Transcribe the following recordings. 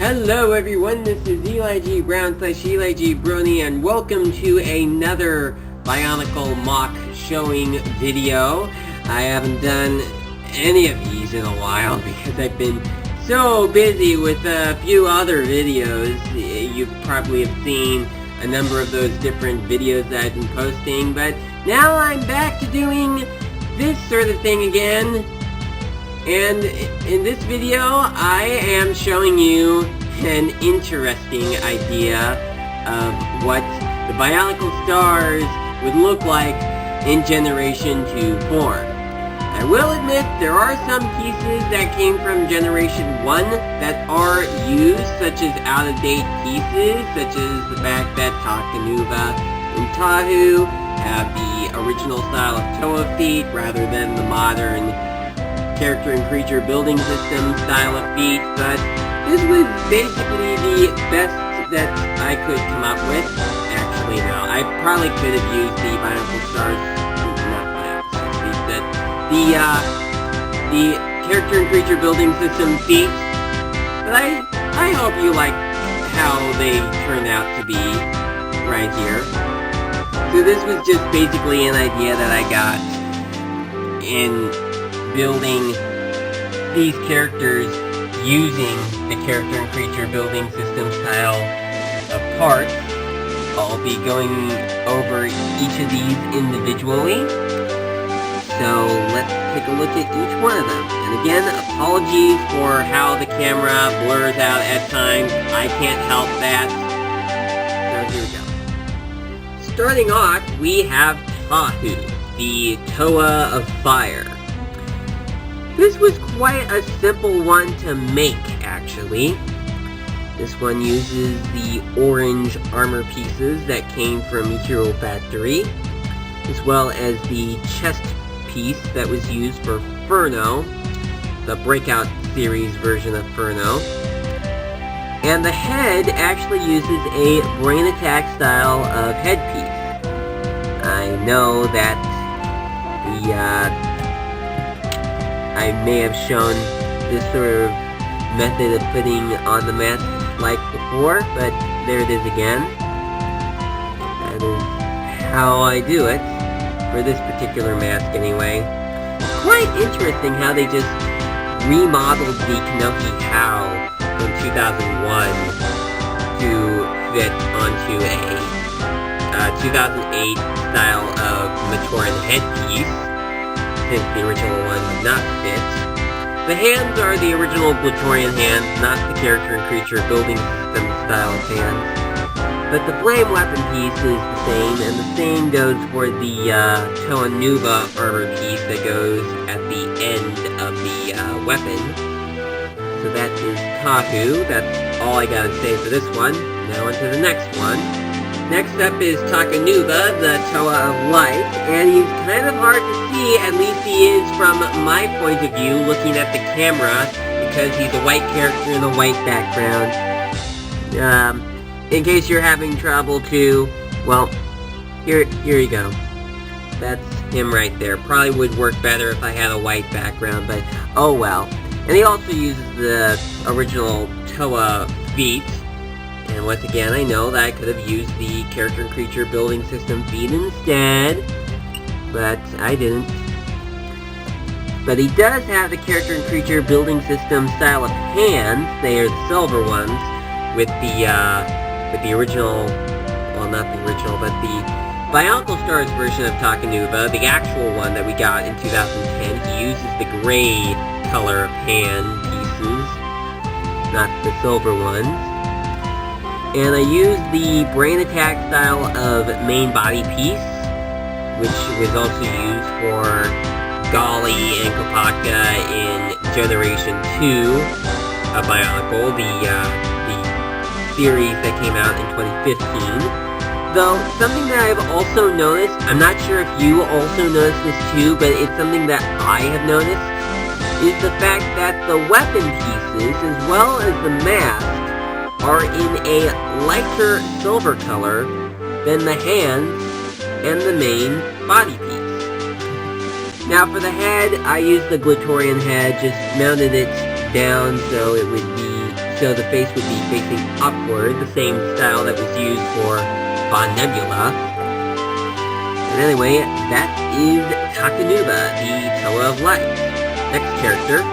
Hello everyone, this is Eli G. Brown / Eli G. Brony, and welcome to another Bionicle mock showing video. I haven't done any of these in a while because I've been so busy with a few other videos. You probably have seen a number of those different videos that I've been posting, but now I'm back to doing this sort of thing again. And in this video, I am showing you an interesting idea of what the Bionicle Stars would look like in Generation 2 form. I will admit there are some pieces that came from Generation 1 that are used, such as out-of-date pieces, such as the fact that Takanuva and Tahu have the original style of Toa feet rather than the modern character and creature building system style of feet, but this was basically the best that I could come up with. Actually, no, I probably could have used the Bionicle Stars, not Bionicle Stars feet, the character and creature building system feet, but I hope you like how they turned out to be right here. So this was just basically an idea that I got in building these characters using the character and creature building system style of parts. I'll be going over each of these individually. So let's take a look at each one of them. And again, apologies for how the camera blurs out at times. I can't help that. So here we go. Starting off, we have Tahu, the Toa of Fire. This was quite a simple one to make, actually. This one uses the orange armor pieces that came from Hero Factory, as well as the chest piece that was used for Furno, the Breakout series version of Furno. And the head actually uses a brain attack style of headpiece. I know that I may have shown this sort of method of putting on the mask like before, but there it is again. That is how I do it, for this particular mask anyway. Quite interesting how they just remodeled the Kanoki How from 2001 to fit onto a 2008 style of Glatorian headpiece, since the original one did not fit. The hands are the original Glatorian hands, not the character and creature building system style of hands. But the flame weapon piece is the same, and the same goes for the Takanuva armor piece that goes at the end of the weapon. So that is Tahu. That's all I gotta say for this one. Now on to the next one. Next up is Takanuva, the Toa of Light, and he's kind of hard to see, at least he is from my point of view, looking at the camera, because he's a white character in a white background. In case you're having trouble too, well, here you go. That's him right there. Probably would work better if I had a white background, but oh well. And he also uses the original Toa feet. And once again, I know that I could have used the character and creature building system feet instead, but I didn't. But he does have the character and creature building system style of hands. They are the silver ones, with the original, well, not the original, but the Bionicle Stars version of Takanuva, the actual one that we got in 2010. He uses the gray color of hand pieces, not the silver ones. And I used the brain attack style of main body piece, which was also used for Gali and Kopaka in Generation 2 of Bionicle, the series that came out in 2015. Though, something that I've also noticed, I'm not sure if you also noticed this too, but it's something that I have noticed, is the fact that the weapon pieces, as well as the mask, are in a lighter silver color than the hands and the main body piece. Now for the head, I used the Glatorian head, just mounted it down so it would be so the face would be facing upward, the same style that was used for Von Nebula. And anyway, that is Takanuba, the Toa of Light. Next character.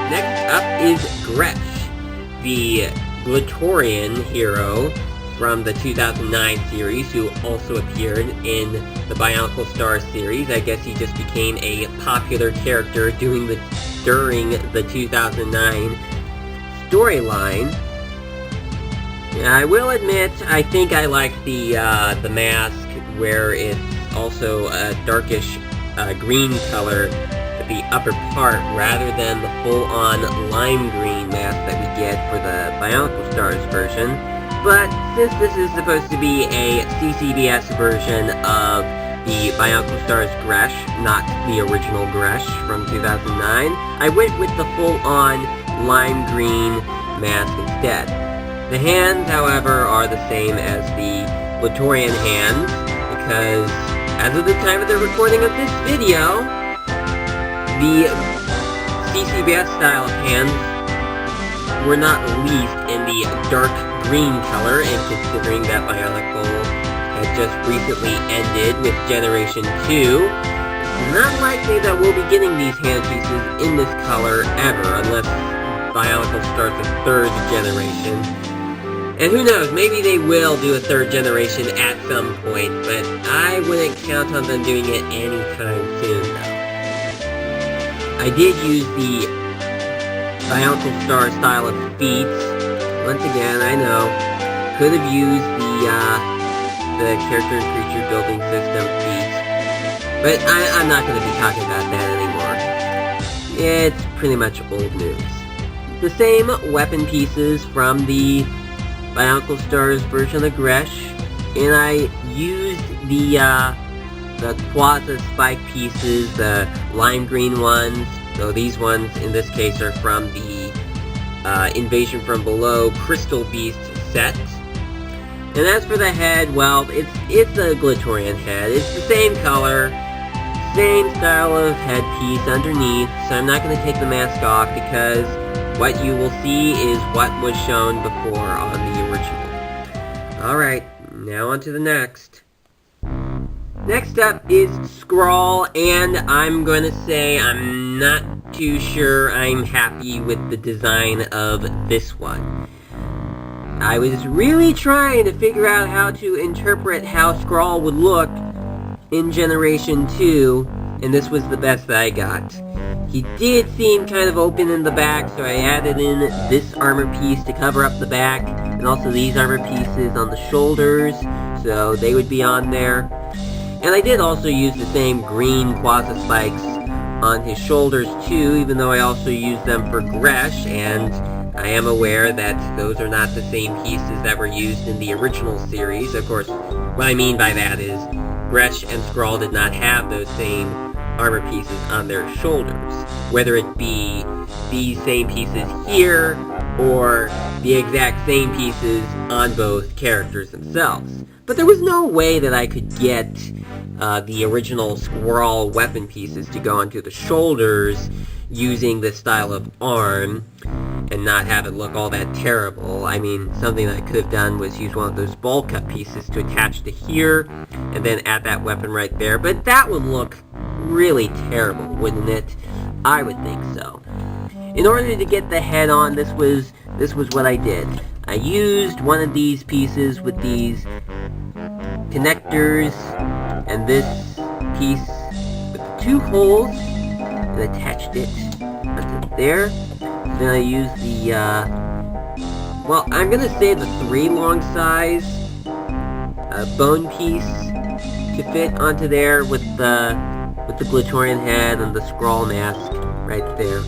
Next up is Gresh, the Glatorian Hero from the 2009 series, who also appeared in the Bionicle Stars series. I guess he just became a popular character during the 2009 storyline. I will admit, I think I like the mask where it's also a darkish green color at the upper part, rather than the full-on lime green mask that we get for the Bionicle Stars version. But since this is supposed to be a CCBS version of the Bionicle Stars Gresh, not the original Gresh from 2009, I went with the full-on lime green mask instead. The hands, however, are the same as the Glatorian hands, because as of the time of the recording of this video, the CCBS style of hands were not released in the dark green color, and considering that Bionicle had just recently ended with Generation 2, it's not likely that we'll be getting these hand pieces in this color ever, unless Bionicle starts a third generation. And who knows, maybe they will do a third generation at some point, but I wouldn't count on them doing it anytime soon, though. I did use the Bionicle Star style of feet. Once again, I know, could have used the character and creature building system feet, but I'm not going to be talking about that anymore. It's pretty much old news. The same weapon pieces from the Bionicle Stars version of Gresh, and I used the Quaza spike pieces, the lime green ones, though these ones in this case are from the Invasion from Below Crystal Beast set. And as for the head, well, it's a Glatorian head. It's the same color, same style of headpiece underneath, so I'm not going to take the mask off, because what you will see is what was shown before on the original. Alright, now on to the next. Next up is Skrull, and I'm going to say I'm not too sure I'm happy with the design of this one. I was really trying to figure out how to interpret how Skrull would look in Generation 2, and this was the best that I got. He did seem kind of open in the back, so I added in this armor piece to cover up the back, and also these armor pieces on the shoulders, so they would be on there. And I did also use the same green Quaza spikes on his shoulders too, even though I also used them for Gresh, and I am aware that those are not the same pieces that were used in the original series. Of course, what I mean by that is Gresh and Skrull did not have those same armor pieces on their shoulders, whether it be these same pieces here or the exact same pieces on both characters themselves. But there was no way that I could get the original Skrull weapon pieces to go onto the shoulders using this style of arm and not have it look all that terrible. I mean, something that I could have done was use one of those ball cut pieces to attach to here and then add that weapon right there, but that would look really terrible, wouldn't it? I would think so. In order to get the head on, this was what I did. I used one of these pieces with these connectors and this piece with the two holes and attached it onto there. Then I used the well, I'm gonna say the 3 long size bone piece to fit onto there with the Glatorian head and the Skrull mask right there.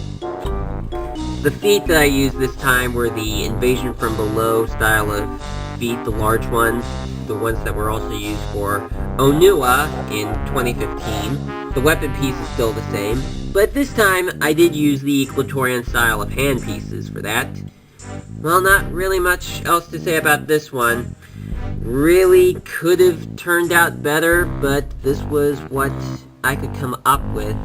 The feet that I used this time were the Invasion from Below style of feet, the large ones, the ones that were also used for Onua in 2015. The weapon piece is still the same, but this time I did use the Glatorian style of hand pieces for that. Well, not really much else to say about this one. Really could have turned out better, but this was what I could come up with.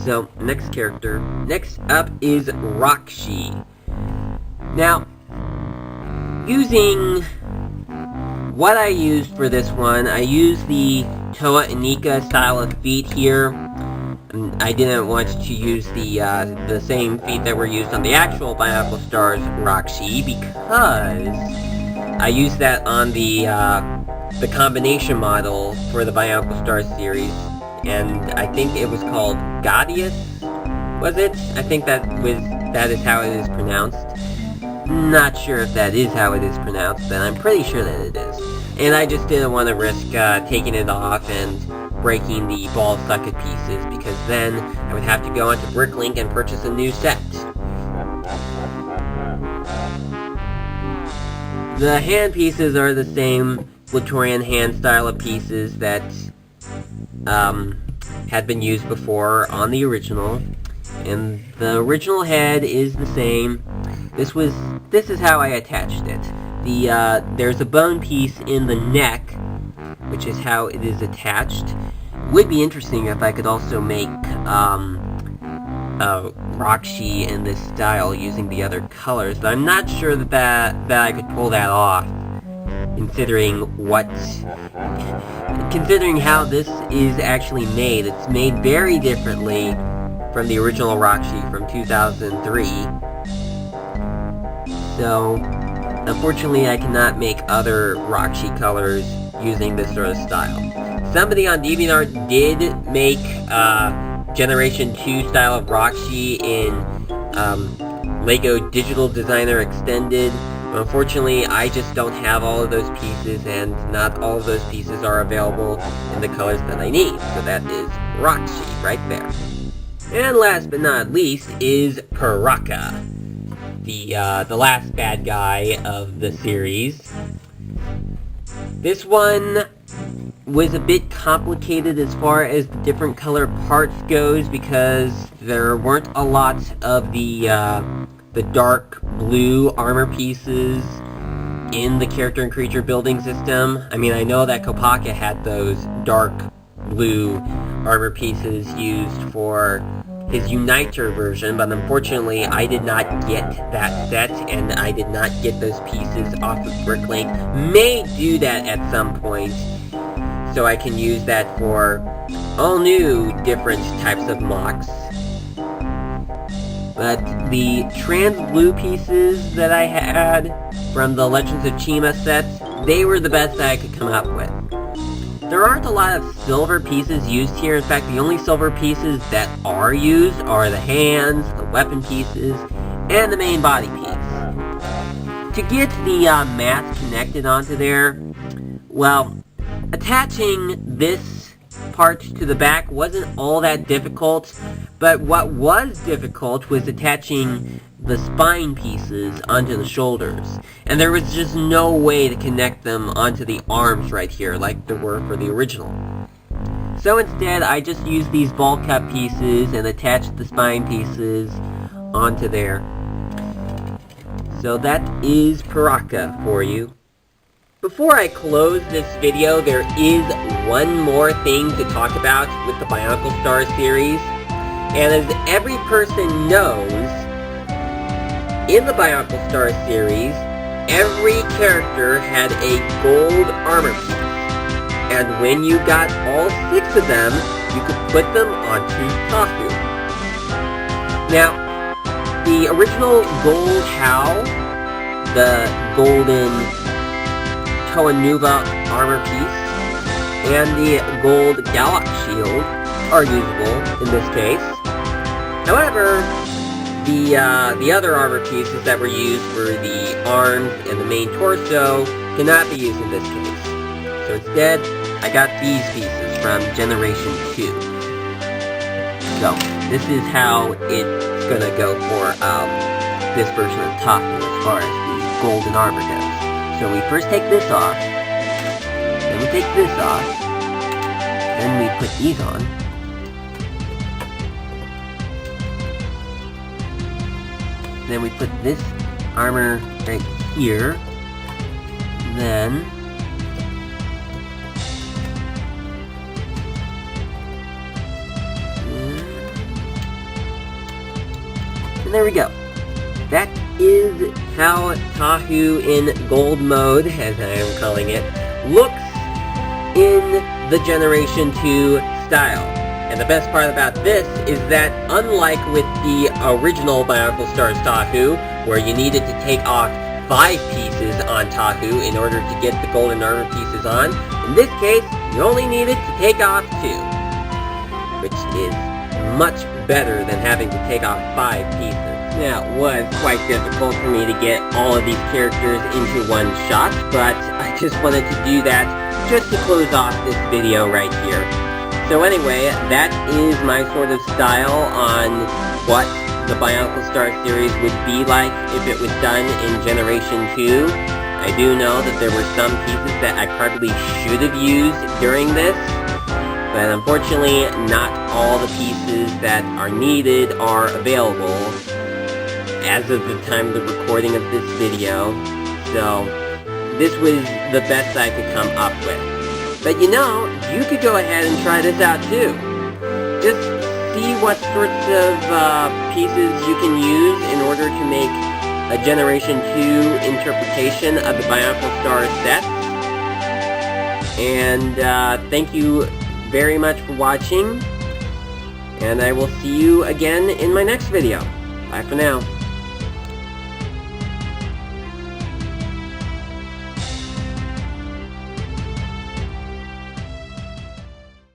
So, next character. Next up is Roxy. Now, using what I used for this one, I used the Toa style of feet here. And I didn't want to use the same feet that were used on the actual Bionicle Stars Roxy, because I used that on the combination model for the Bionicle Stars series, and I think it was called Gaudius, was it? I think that is how it is pronounced. Not sure if that is how it is pronounced, but I'm pretty sure that it is. And I just didn't want to risk taking it off and breaking the ball socket pieces, because then I would have to go onto Bricklink and purchase a new set. The hand pieces are the same Glatorian hand style of pieces that had been used before on the original, and the original head is the same. This is how I attached it. There's a bone piece in the neck, which is how it is attached. Would be interesting if I could also make Roxy in this style using the other colors, but I'm not sure that I could pull that off, considering how this is actually made. It's made very differently from the original Roxy from 2003. So, unfortunately, I cannot make other Roxy colors using this sort of style. Somebody on DeviantArt did make Generation 2 style of Roxy in Lego Digital Designer Extended, but unfortunately, I just don't have all of those pieces, and not all of those pieces are available in the colors that I need. So that is Roxy right there. And last but not least is Piraka, the last bad guy of the series. This one was a bit complicated as far as the different color parts goes, because there weren't a lot of the dark blue armor pieces in the character and creature building system. I mean, I know that Kopaka had those dark blue armor pieces used for his Uniter version, but unfortunately I did not get that set, and I did not get those pieces off of Bricklink. May do that at some point, so I can use that for all new different types of mocks. But the trans blue pieces that I had from the Legends of Chima sets, they were the best that I could come up with. There aren't a lot of silver pieces used here. In fact, the only silver pieces that are used are the hands, the weapon pieces, and the main body piece. To get the mats connected onto there, well, attaching this part to the back wasn't all that difficult, but what was difficult was attaching the spine pieces onto the shoulders, and there was just no way to connect them onto the arms right here like there were for the original. So instead, I just used these ball cut pieces and attached the spine pieces onto there. So that is Piraka for you. Before I close this video, there is one more thing to talk about with the Bionicle Stars series. And as every person knows, in the Bionicle Stars series, every character had a gold armor piece. And when you got all 6 of them, you could put them onto Tafu. Now, the original gold Howl, the golden Toa armor piece, and the gold Galak shield are usable in this case. However, the other armor pieces that were used for the arms and the main torso cannot be used in this case. So instead, I got these pieces from Generation 2. So, this is how it's gonna go for this version of Tafu as far as the golden armor goes. So we first take this off, then we take this off, then we put these on. Then we put this armor right here, then and there we go. That is how Tahu in gold mode, as I am calling it, looks in the Generation 2 style. And the best part about this is that, unlike with the original Bionicle Stars Tahu, where you needed to take off 5 pieces on Tahu in order to get the golden armor pieces on, in this case, you only needed to take off 2, which is much better than having to take off 5 pieces. Now, it was quite difficult for me to get all of these characters into one shot, but I just wanted to do that just to close off this video right here. So anyway, that is my sort of style on what the Bionicle Stars series would be like if it was done in Generation 2. I do know that there were some pieces that I probably should have used during this, but unfortunately not all the pieces that are needed are available as of the time of the recording of this video, so this was the best I could come up with. But you know, you could go ahead and try this out too. Just see what sorts of pieces you can use in order to make a Generation 2 interpretation of the Bionicle Stars set. And thank you very much for watching, and I will see you again in my next video. Bye for now.